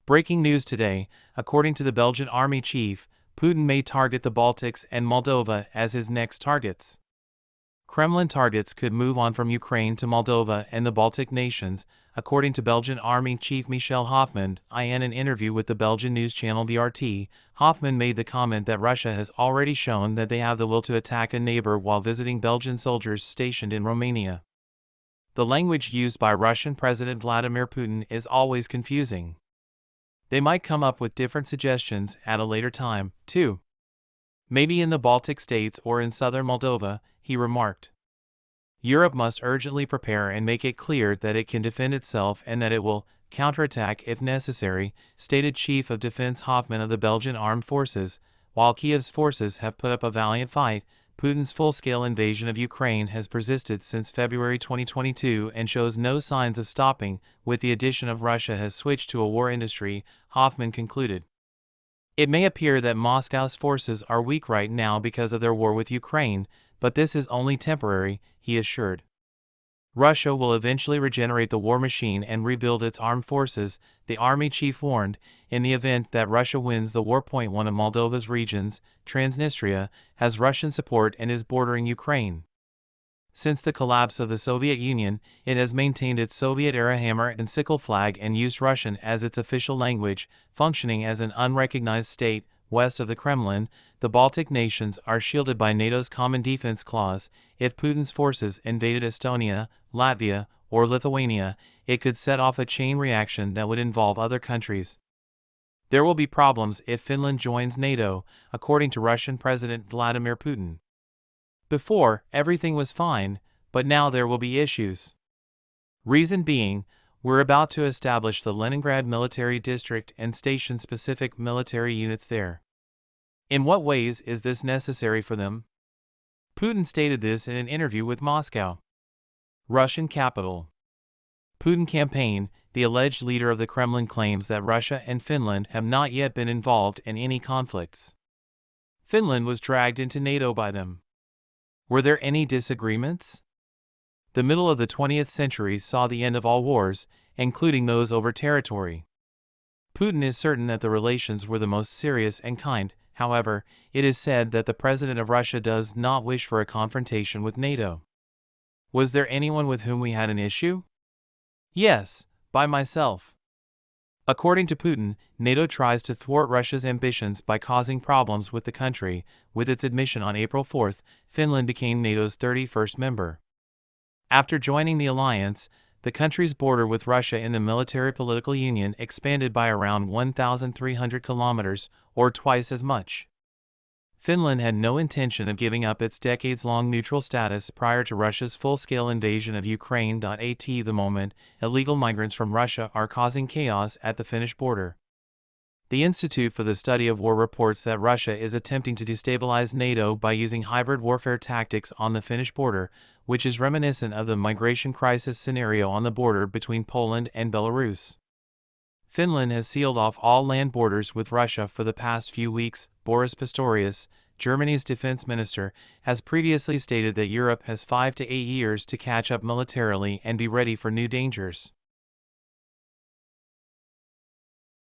Breaking news today, according to the Belgian army chief, Putin may target the Baltics and Moldova as his next targets. Kremlin targets could move on from Ukraine to Moldova and the Baltic nations, according to Belgian Army Chief Michel Hoffman. In an interview with the Belgian news channel VRT, Hoffman made the comment that Russia has already shown that they have the will to attack a neighbor while visiting Belgian soldiers stationed in Romania. The language used by Russian President Vladimir Putin is always confusing. They might come up with different suggestions at a later time, too. Maybe in the Baltic states or in southern Moldova, he remarked. Europe must urgently prepare and make it clear that it can defend itself and that it will counterattack if necessary, stated Chief of Defense Hoffman of the Belgian Armed Forces. While Kiev's forces have put up a valiant fight, Putin's full-scale invasion of Ukraine has persisted since February 2022 and shows no signs of stopping. With the addition of Russia has switched to a war industry, Hoffman concluded. It may appear that Moscow's forces are weak right now because of their war with Ukraine, but this is only temporary, he assured. Russia will eventually regenerate the war machine and rebuild its armed forces, the army chief warned. In the event that Russia wins the war. One of Moldova's regions, Transnistria, has Russian support and is bordering Ukraine. Since the collapse of the Soviet Union, it has maintained its Soviet-era hammer and sickle flag and used Russian as its official language, functioning as an unrecognized state. West of the Kremlin, the Baltic nations are shielded by NATO's Common Defense Clause. If Putin's forces invaded Estonia, Latvia, or Lithuania, it could set off a chain reaction that would involve other countries. There will be problems if Finland joins NATO, according to Russian President Vladimir Putin. Before, everything was fine, but now there will be issues. Reason being, we're about to establish the Leningrad Military District and station specific military units there. In what ways is this necessary for them? Putin stated this in an interview with Moscow. Russian capital. Putin campaign. The alleged leader of the Kremlin claims that Russia and Finland have not yet been involved in any conflicts. Finland was dragged into NATO by them. Were there any disagreements? The middle of the 20th century saw the end of all wars, including those over territory. Putin is certain that the relations were the most serious and kind. However, it is said that the president of Russia does not wish for a confrontation with NATO. Was there anyone with whom we had an issue? Yes, by myself. According to Putin, NATO tries to thwart Russia's ambitions by causing problems with the country. With its admission on April 4, Finland became NATO's 31st member. After joining the alliance, the country's border with Russia in the military-political union expanded by around 1,300 kilometers, or twice as much. Finland had no intention of giving up its decades-long neutral status prior to Russia's full-scale invasion of Ukraine. At the moment, illegal migrants from Russia are causing chaos at the Finnish border. The Institute for the Study of War reports that Russia is attempting to destabilize NATO by using hybrid warfare tactics on the Finnish border, which is reminiscent of the migration crisis scenario on the border between Poland and Belarus. Finland has sealed off all land borders with Russia for the past few weeks. Boris Pistorius, Germany's defense minister, has previously stated that Europe has 5 to 8 years to catch up militarily and be ready for new dangers.